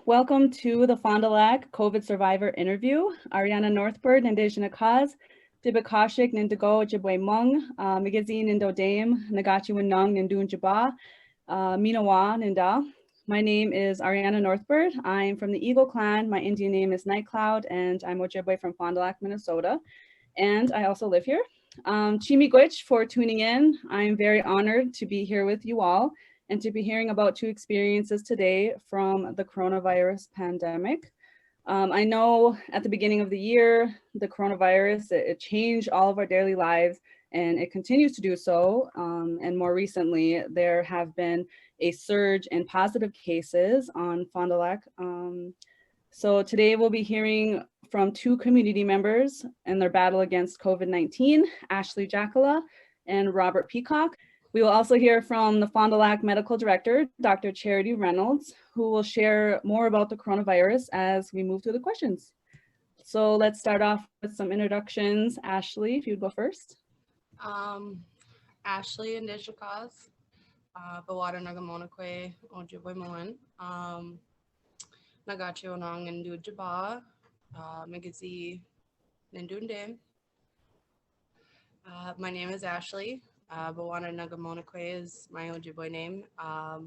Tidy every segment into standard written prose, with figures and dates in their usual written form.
Welcome to the Fond du Lac COVID survivor interview. Ariana Northbird, Nandejana Kaz, Dibakashik, Nindago, Jibwe Mung, Magazine Nindo Dame, Nagachi Winung, Nindun Jaba, Minawa, Ninda. My name is Ariana Northbird. I'm from the Eagle Clan. My Indian name is Night Cloud, and I'm Ojibwe from Fond du Lac, Minnesota. And I also live here. Chimi Gwich for tuning in. I'm very honored to be here with you all and to be hearing about two experiences today from the coronavirus pandemic. I know at the beginning of the year, the coronavirus, it changed all of our daily lives and it continues to do so. And more recently, there have been a surge in positive cases on Fond du Lac. So today we'll be hearing from two community members in their battle against COVID-19, Ashley Jaakola and Robert Peacock. We will also hear from the Fond du Lac Medical Director, Dr. Charity Reynolds, who will share more about the coronavirus as we move through the questions. So let's start off with some introductions. Ashley, if you'd go first. Ashley and Dishakaz, Bawada Nagamonakwe, Ojibwe Moen, Nagachi Onong and Dujaba, Magazi Nindunde. My name is Ashley. Bawana Nagamonakwe is my Ojibwe name. I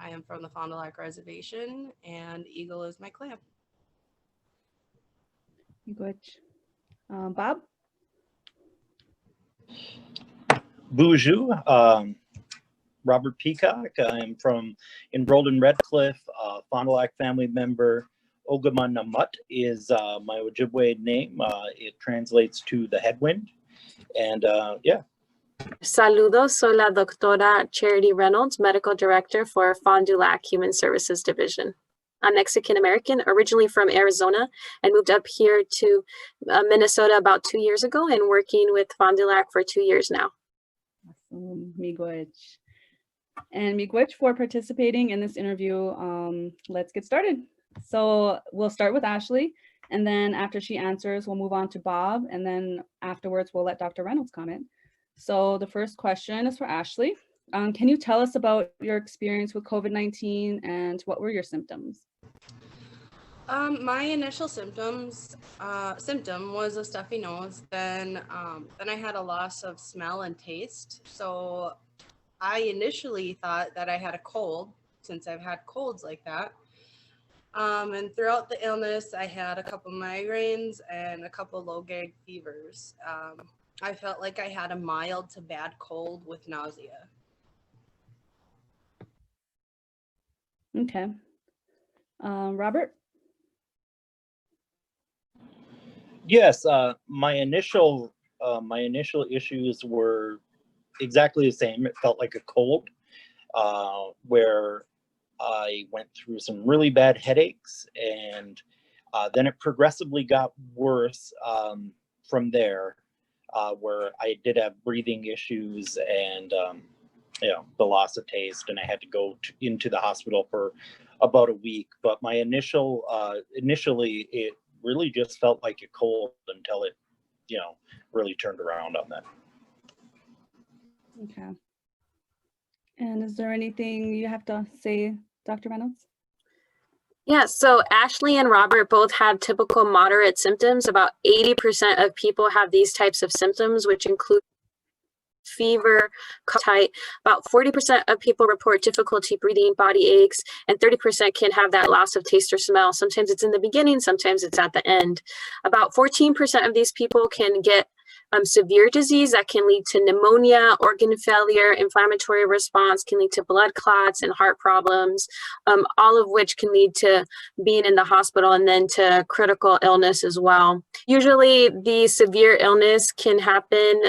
am from the Fond du Lac Reservation, and Eagle is my clan. Bob? Bonjour, Robert Peacock. I'm enrolled in Redcliffe, Fond du Lac family member. Ogama Namut is my Ojibwe name. It translates to the headwind. And yeah. Saludos, soy la doctora Charity Reynolds, Medical Director for Fond du Lac Human Services Division. I'm Mexican American, originally from Arizona, and moved up here to Minnesota about 2 years ago and working with Fond du Lac for 2 years now. Awesome, Miigwech. And Miigwech for participating in this interview. Let's get started. So we'll start with Ashley, and then after she answers, we'll move on to Bob, and then afterwards, we'll let Dr. Reynolds comment. So the first question is for Ashley. Can you tell us about your experience with COVID-19 and what were your symptoms? My initial symptom was a stuffy nose. Then I had a loss of smell and taste. So I initially thought that I had a cold, since I've had colds like that. And throughout the illness, I had a couple migraines and a couple low-grade fevers. I felt like I had a mild to bad cold with nausea. Okay. Robert? Yes, my initial issues were exactly the same. It felt like a cold, where I went through some really bad headaches, and then it progressively got worse from there, where I did have breathing issues and the loss of taste, and I had to go into the hospital for about a week. But my initially, it really just felt like a cold until it, really turned around on that. Okay. And is there anything you have to say, Dr. Reynolds? Yeah, so Ashley and Robert both have typical moderate symptoms. About 80% of people have these types of symptoms, which include fever, cough. About 40% of people report difficulty breathing, body aches, and 30% can have that loss of taste or smell. Sometimes it's in the beginning, sometimes it's at the end. About 14% of these people can get severe disease that can lead to pneumonia, organ failure, inflammatory response, can lead to blood clots and heart problems, all of which can lead to being in the hospital and then to critical illness as well. Usually the severe illness can happen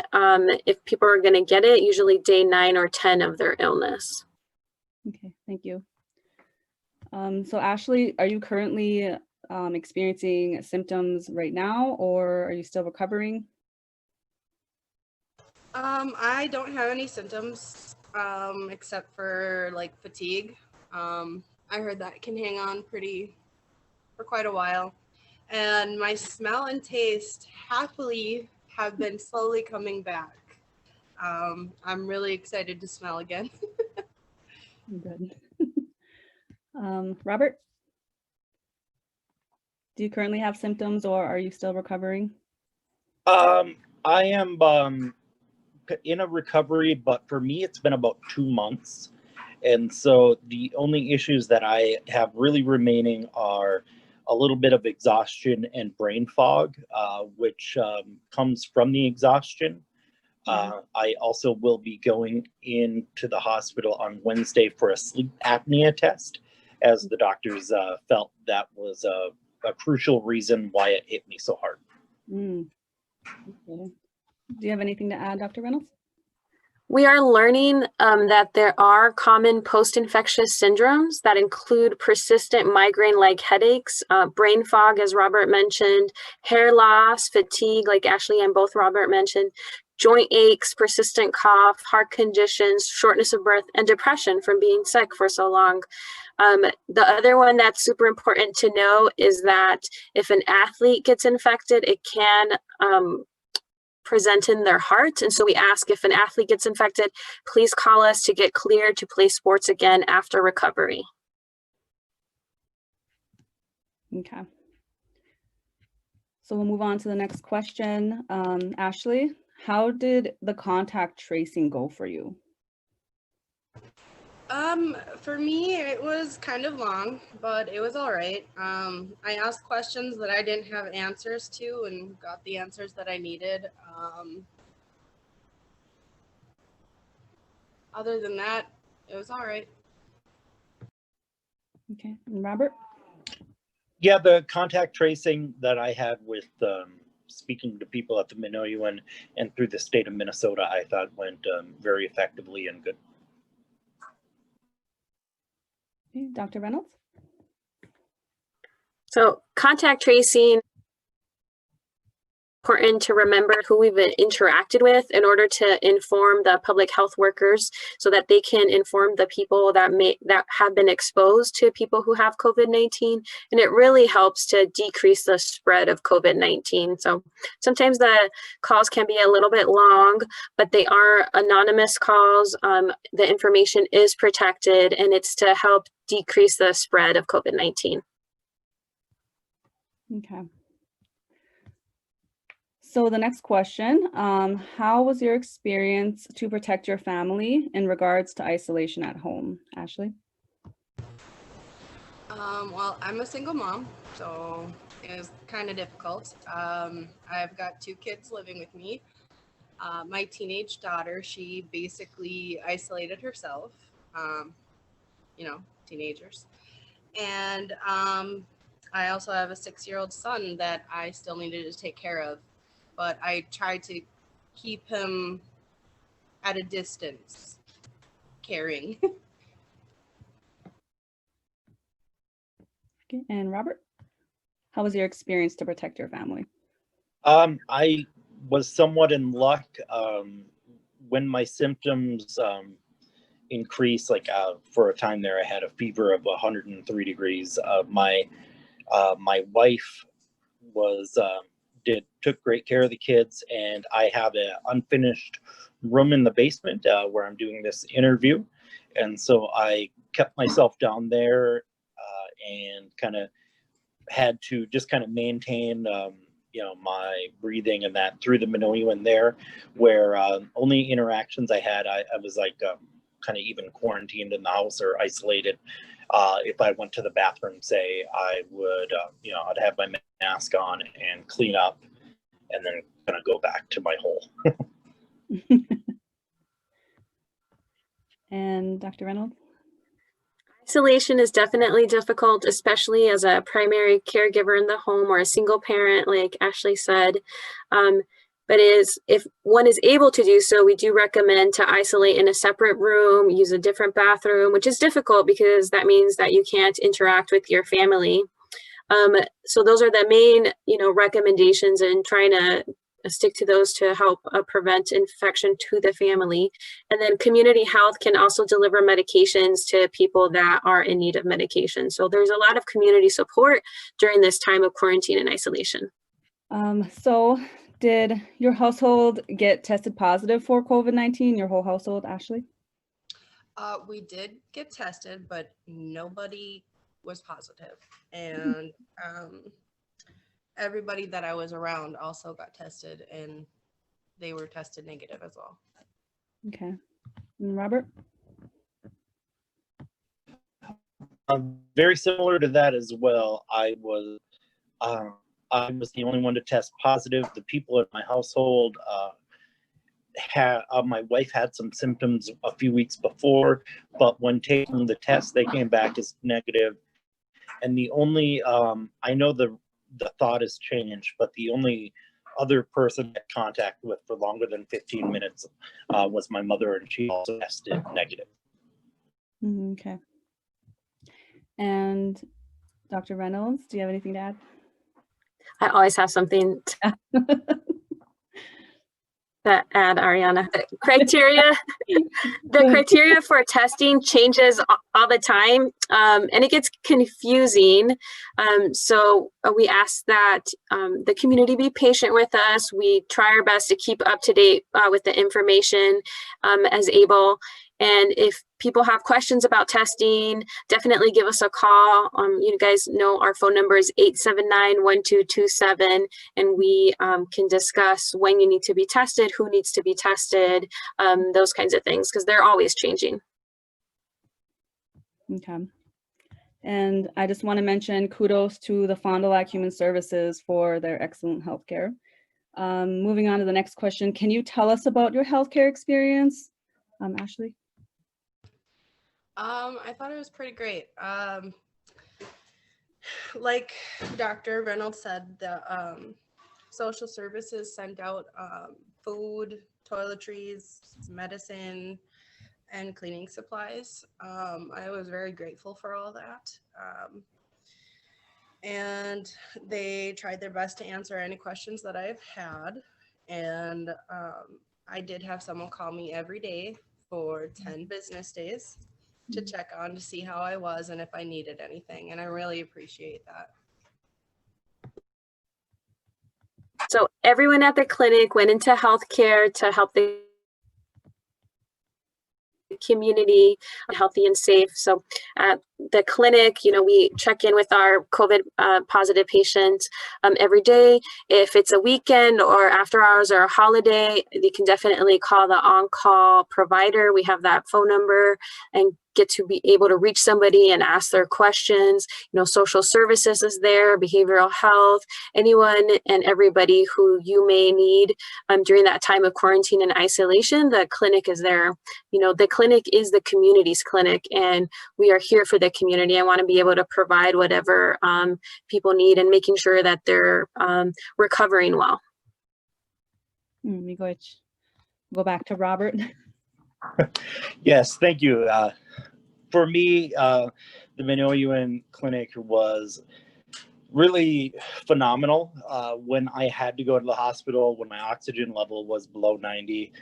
if people are going to get it, usually day 9 or 10 of their illness. Okay, thank you. So Ashley, are you currently experiencing symptoms right now, or are you still recovering? I don't have any symptoms except for like fatigue. I heard that can hang on for quite a while. And my smell and taste happily have been slowly coming back. I'm really excited to smell again. Good. Robert? Do you currently have symptoms or are you still recovering? I am in a recovery, but for me, it's been about 2 months. And so the only issues that I have really remaining are a little bit of exhaustion and brain fog, which comes from the exhaustion. I also will be going into the hospital on Wednesday for a sleep apnea test, as the doctors felt that was a crucial reason why it hit me so hard. Okay. Do you have anything to add, Dr. Reynolds? We are learning that there are common post-infectious syndromes that include persistent migraine-like headaches, brain fog, as Robert mentioned, hair loss, fatigue, like Ashley and both Robert mentioned, joint aches, persistent cough, heart conditions, shortness of breath, and depression from being sick for so long. The other one that's super important to know is that if an athlete gets infected, it can present in their heart. And so we ask, if an athlete gets infected, please call us to get cleared to play sports again after recovery. Okay. So we'll move on to the next question. Ashley, how did the contact tracing go for you? For me, it was kind of long, but it was all right. I asked questions that I didn't have answers to and got the answers that I needed. Other than that, it was all right. Okay, and Robert? Yeah, the contact tracing that I had with speaking to people at the Minoan and through the state of Minnesota, I thought went very effectively and good. Okay, Dr. Reynolds? So contact tracing, important to remember who we've interacted with in order to inform the public health workers so that they can inform the people that have been exposed to people who have COVID-19. And it really helps to decrease the spread of COVID-19. So sometimes the calls can be a little bit long, but they are anonymous calls. The information is protected, and it's to help decrease the spread of COVID-19. Okay. So the next question, how was your experience to protect your family in regards to isolation at home? Ashley? Well, I'm a single mom, so it was kind of difficult. I've got 2 kids living with me. My teenage daughter, she basically isolated herself, you know, teenagers. And I also have a 6-year-old son that I still needed to take care of. But I tried to keep him at a distance, caring. Okay, and Robert, how was your experience to protect your family? I was somewhat in luck when my symptoms increased, like for a time there, I had a fever of 103 degrees. My wife was took great care of the kids, and I have an unfinished room in the basement where I'm doing this interview, and so I kept myself down there and kind of had to just kind of maintain you know, my breathing and that through the Minoan there, where only interactions I had, I was like kind of even quarantined in the house or isolated. If I went to the bathroom, say, I would, you know, I'd have my mask on and clean up and then kind of go back to my hole. And Dr. Reynolds? Isolation is definitely difficult, especially as a primary caregiver in the home or a single parent, like Ashley said. But if one is able to do so, we do recommend to isolate in a separate room, use a different bathroom, which is difficult because that means that you can't interact with your family. So those are the main, recommendations, and trying to stick to those to help prevent infection to the family. And then community health can also deliver medications to people that are in need of medication. So there's a lot of community support during this time of quarantine and isolation. So did your household get tested positive for COVID-19, your whole household, Ashley? We did get tested, but nobody was positive. And everybody that I was around also got tested, and they were tested negative as well. Okay. And Robert? Very similar to that as well. I was the only one to test positive. The people in my household my wife had some symptoms a few weeks before, but when taking the test, they came back as negative. And the only I know the thought has changed, but the only other person I had contact with for longer than 15 minutes was my mother, and she also tested negative. Okay. And Dr. Reynolds, do you have anything to add? I always have something to add, Ariana. The criteria for testing changes all the time, and it gets confusing. So we ask that the community be patient with us. We try our best to keep up to date with the information as able. And if people have questions about testing, definitely give us a call. You guys know our phone number is 879-1227, and we can discuss when you need to be tested, who needs to be tested, those kinds of things, because they're always changing. Okay. And I just want to mention kudos to the Fond du Lac Human Services for their excellent healthcare. Moving on to the next question, can you tell us about your healthcare experience, Ashley? I thought it was pretty great. Like Dr. Reynolds said, the social services sent out food, toiletries, medicine, and cleaning supplies. I was very grateful for all that. And they tried their best to answer any questions that I've had. And I did have someone call me every day for 10 business days to check on to see how I was and if I needed anything. And I really appreciate that. So everyone at the clinic went into healthcare to help the community healthy and safe. So at the clinic, we check in with our COVID positive patients every day. If it's a weekend or after hours or a holiday, you can definitely call the on-call provider. We have that phone number and get to be able to reach somebody and ask their questions. Social services is there, behavioral health, anyone and everybody who you may need during that time of quarantine and isolation. The clinic is there. The clinic is the community's clinic, and we are here for the community. I want to be able to provide whatever people need and making sure that they're recovering well. Let me go back to Robert. Yes, thank you. For me, the Minoan Clinic was really phenomenal. When I had to go to the hospital, when my oxygen level was below 90,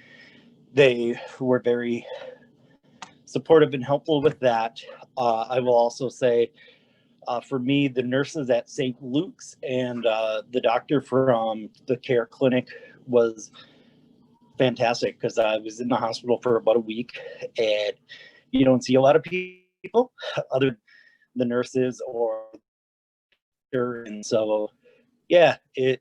they were very supportive and helpful with that. I will also say, for me, the nurses at St. Luke's and the doctor from the care clinic was fantastic, because I was in the hospital for about a week, and you don't see a lot of people other than the nurses and so yeah, it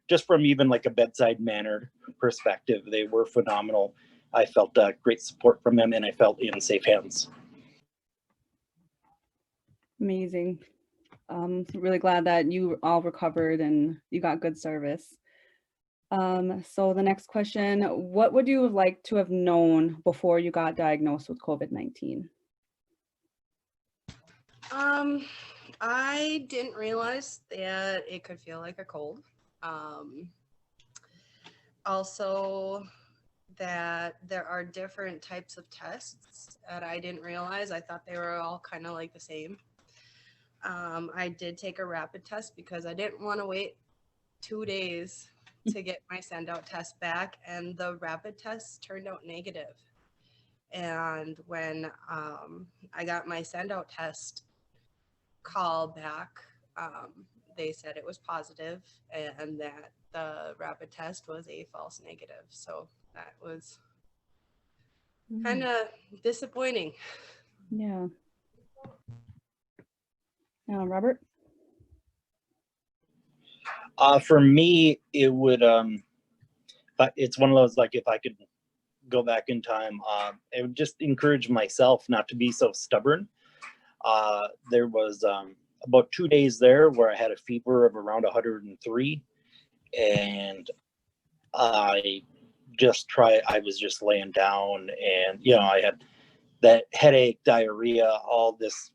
just from even like a bedside manner perspective, they were phenomenal. I felt great support from them, and I felt in safe hands. Amazing. Really glad that you all recovered and you got good service. So the next question, what would you have liked to have known before you got diagnosed with COVID-19? I didn't realize that it could feel like a cold. Also, that there are different types of tests that I didn't realize. I thought they were all kind of like the same. I did take a rapid test because I didn't want to wait 2 days to get my send out test back, and the rapid test turned out negative. And when I got my send out test call back, they said it was positive and that the rapid test was a false negative. So that was kind of disappointing. Yeah. Now, Robert? For me, it would, but it's one of those, like, if I could go back in time, I would just encourage myself not to be so stubborn. There was about 2 days there where I had a fever of around 103, and I was just laying down, and, you know, I had that headache, diarrhea, all this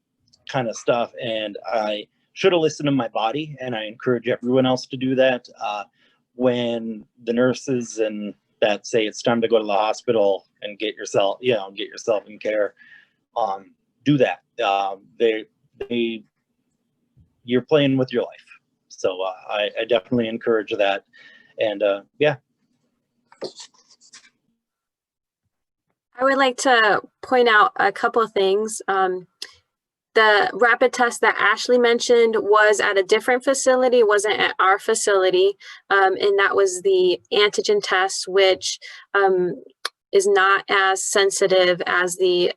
kind of stuff, and I should have listened to my body, and I encourage everyone else to do that. When the nurses and that say it's time to go to the hospital and get yourself in care, do that. You're playing with your life, so I definitely encourage that. And yeah. I would like to point out a couple of things. The rapid test that Ashley mentioned was at a different facility, wasn't at our facility. And that was the antigen test, which is not as sensitive as the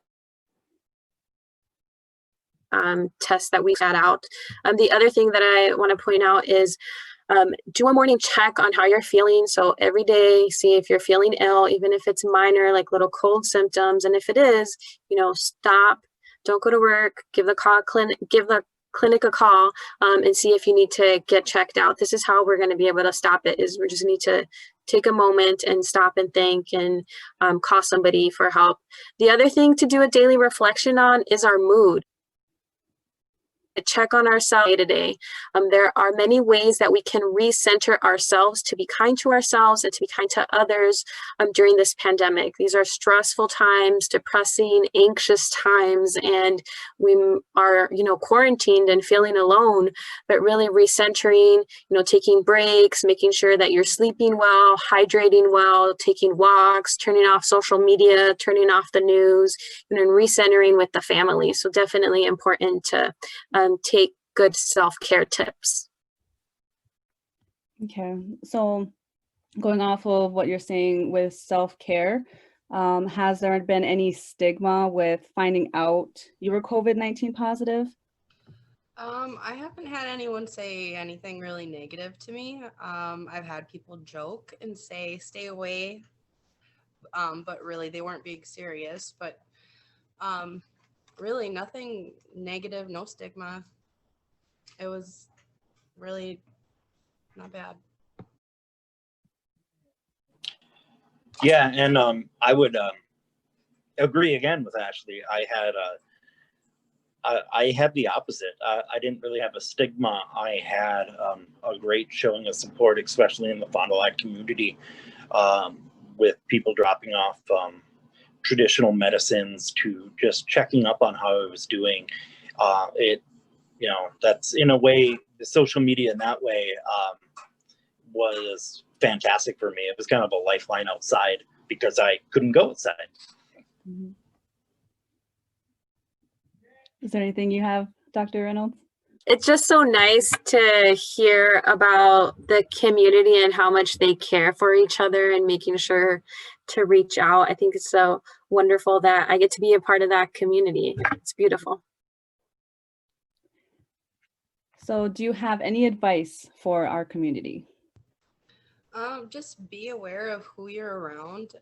test that we got out. The other thing that I want to point out is do a morning check on how you're feeling. So every day, see if you're feeling ill, even if it's minor, like little cold symptoms. And if it is, stop, don't go to work, give the clinic a call, and see if you need to get checked out. This is how we're going to be able to stop it, is we just need to take a moment and stop and think and call somebody for help. The other thing to do a daily reflection on is our mood. Check on ourselves day to day. There are many ways that we can recenter ourselves to be kind to ourselves and to be kind to others during this pandemic. These are stressful times, depressing, anxious times, and we are, quarantined and feeling alone, but really recentering, taking breaks, making sure that you're sleeping well, hydrating well, taking walks, turning off social media, turning off the news, and recentering with the family. So definitely important to take good self-care tips. Okay, so going off of what you're saying with self-care, has there been any stigma with finding out you were COVID-19 positive? I haven't had anyone say anything really negative to me. I've had people joke and say, stay away, but really they weren't being serious. But really nothing negative, no stigma. It was really not bad. Yeah, and I would agree again with Ashley. I had the opposite. I didn't really have a stigma. I had a great showing of support, especially in the Fond du Lac community, with people dropping off traditional medicines to just checking up on how I was doing. That's in a way, the social media in that way was fantastic for me. It was kind of a lifeline outside because I couldn't go outside. Mm-hmm. Is there anything you have, Dr. Reynolds? It's just so nice to hear about the community and how much they care for each other and making sure to reach out. I think it's so wonderful that I get to be a part of that community. It's beautiful. So do you have any advice for our community? Just be aware of who you're around.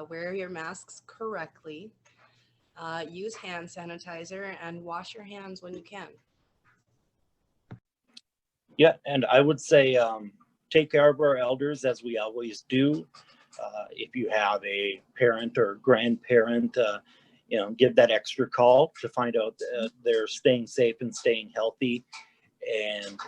Wear your masks correctly. Use hand sanitizer and wash your hands when you can. Yeah, and I would say take care of our elders as we always do. If you have a parent or grandparent, give that extra call to find out they're staying safe and staying healthy. And,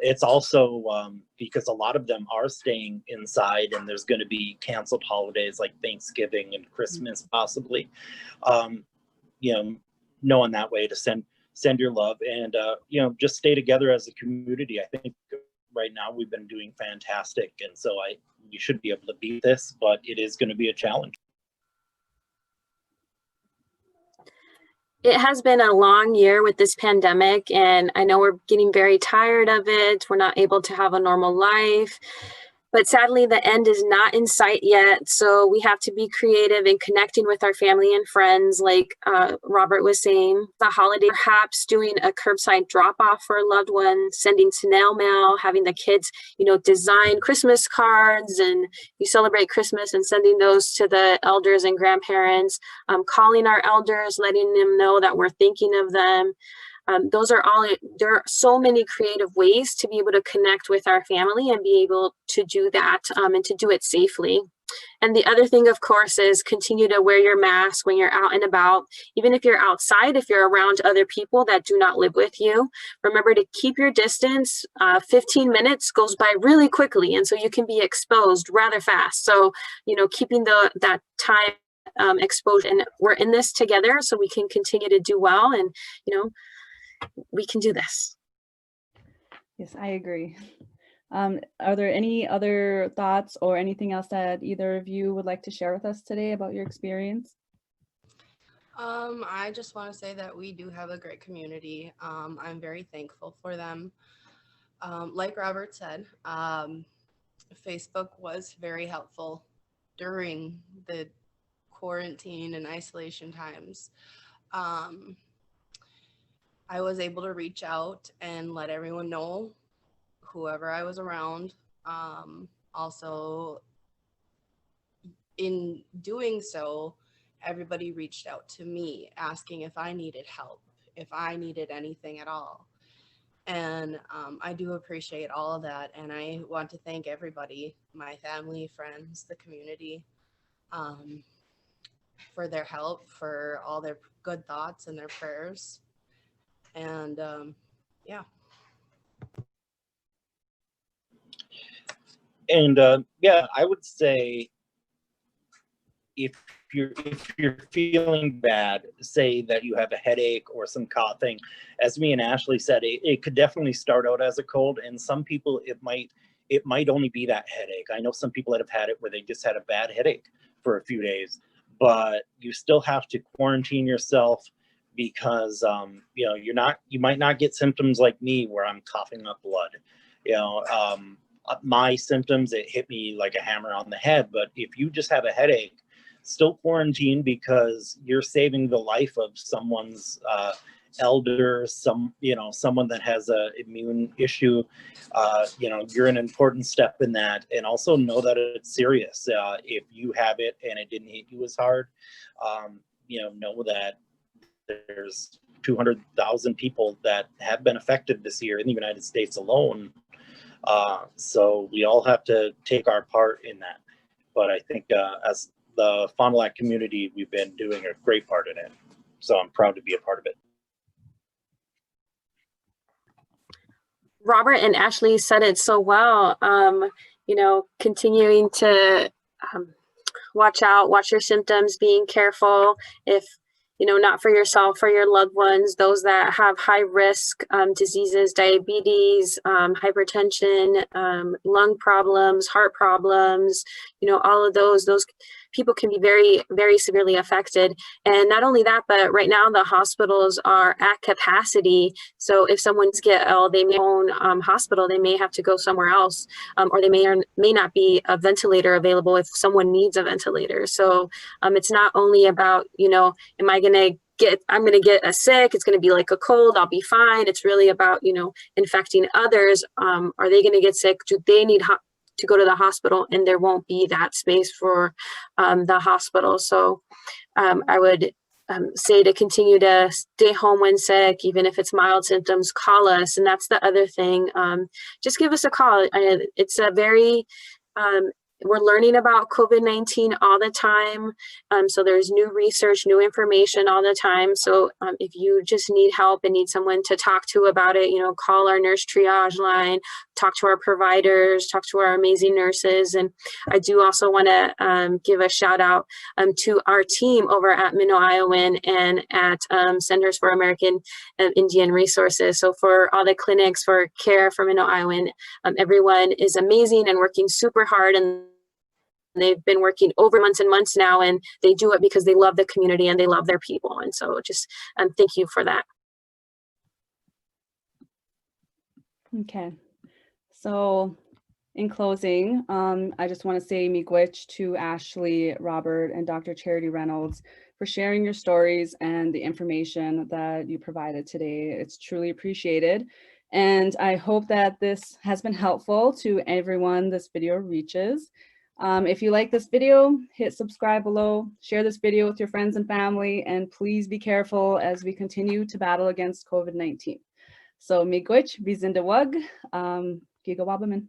it's also because a lot of them are staying inside and there's going to be canceled holidays like Thanksgiving and Christmas possibly. Knowing that way to send your love and, just stay together as a community. I think right now we've been doing fantastic. And so we should be able to beat this, but it is going to be a challenge. It has been a long year with this pandemic, and I know we're getting very tired of it. We're not able to have a normal life. But sadly, the end is not in sight yet. So we have to be creative in connecting with our family and friends, like Robert was saying. The holiday, perhaps doing a curbside drop-off for a loved one, sending snail mail, having the kids, design Christmas cards, and you celebrate Christmas and sending those to the elders and grandparents, calling our elders, letting them know that we're thinking of them. There are so many creative ways to be able to connect with our family and be able to do that and to do it safely. And the other thing, of course, is continue to wear your mask when you're out and about. Even if you're outside, if you're around other people that do not live with you, remember to keep your distance. 15 minutes goes by really quickly, and so you can be exposed rather fast. So, keeping that time exposed, and we're in this together, so we can continue to do well, and we can do this. Yes, I agree. Are there any other thoughts or anything else that either of you would like to share with us today about your experience? I just want to say that we do have a great community. I'm very thankful for them. Like Robert said, Facebook was very helpful during the quarantine and isolation times. I was able to reach out and let everyone know, whoever I was around. Also, in doing so, everybody reached out to me asking if I needed help, if I needed anything at all. And I do appreciate all of that. And I want to thank everybody, my family, friends, the community, for their help, for all their good thoughts and their prayers. And yeah. And I would say if you're feeling bad, say that you have a headache or some coughing, as me and Ashley said, it could definitely start out as a cold, and some people it might only be that headache. I know some people that have had it where they just had a bad headache for a few days, but you still have to quarantine yourself, because you might not get symptoms like me where I'm coughing up blood. My symptoms, it hit me like a hammer on the head. But if you just have a headache, still quarantine, because you're saving the life of someone's elder, someone that has a immune issue. You're an important step in that. And also know that it's serious. If you have it and it didn't hit you as hard, know that there's 200,000 people that have been affected this year in the United States alone. So we all have to take our part in that. But I think as the Fond du Lac community, we've been doing a great part in it. So I'm proud to be a part of it. Robert and Ashley said it so well. Continuing to watch your symptoms, being careful. If not for yourself, for your loved ones, those that have high risk diseases, diabetes, hypertension, lung problems, heart problems, all of those people can be very, very severely affected. And not only that, but right now the hospitals are at capacity. So if someone's get ill, they may own hospital, they may have to go somewhere else, or they may or may not be a ventilator available if someone needs a ventilator. So it's not only about, am I going to I'm going to get sick. It's going to be like a cold. I'll be fine. It's really about, infecting others. Are they going to get sick? Do they need to go to the hospital? And there won't be that space for the hospital. So I would say to continue to stay home when sick, even if it's mild symptoms, call us. And that's the other thing. Just give us a call. It's a very we're learning about COVID-19 all the time. So there's new research, new information all the time. So if you just need help and need someone to talk to about it, call our nurse triage line, talk to our providers, talk to our amazing nurses. And I do also want to give a shout out to our team over at Minow-Iowan and at Centers for American Indian Resources. So for all the clinics for care for Minow-Iowan, everyone is amazing and working super hard, and they've been working over months and months now, and they do it because they love the community and they love their people. And so just thank you for that. Okay. So In closing, I just want to say miigwech to Ashley, Robert, and Dr. Charity Reynolds for sharing your stories and the information that you provided today. It's truly appreciated. And I hope that this has been helpful to everyone this video reaches. If you like this video, hit subscribe below, share this video with your friends and family, and please be careful as we continue to battle against COVID-19. So miigwech, vi sind wug, giga wabaman.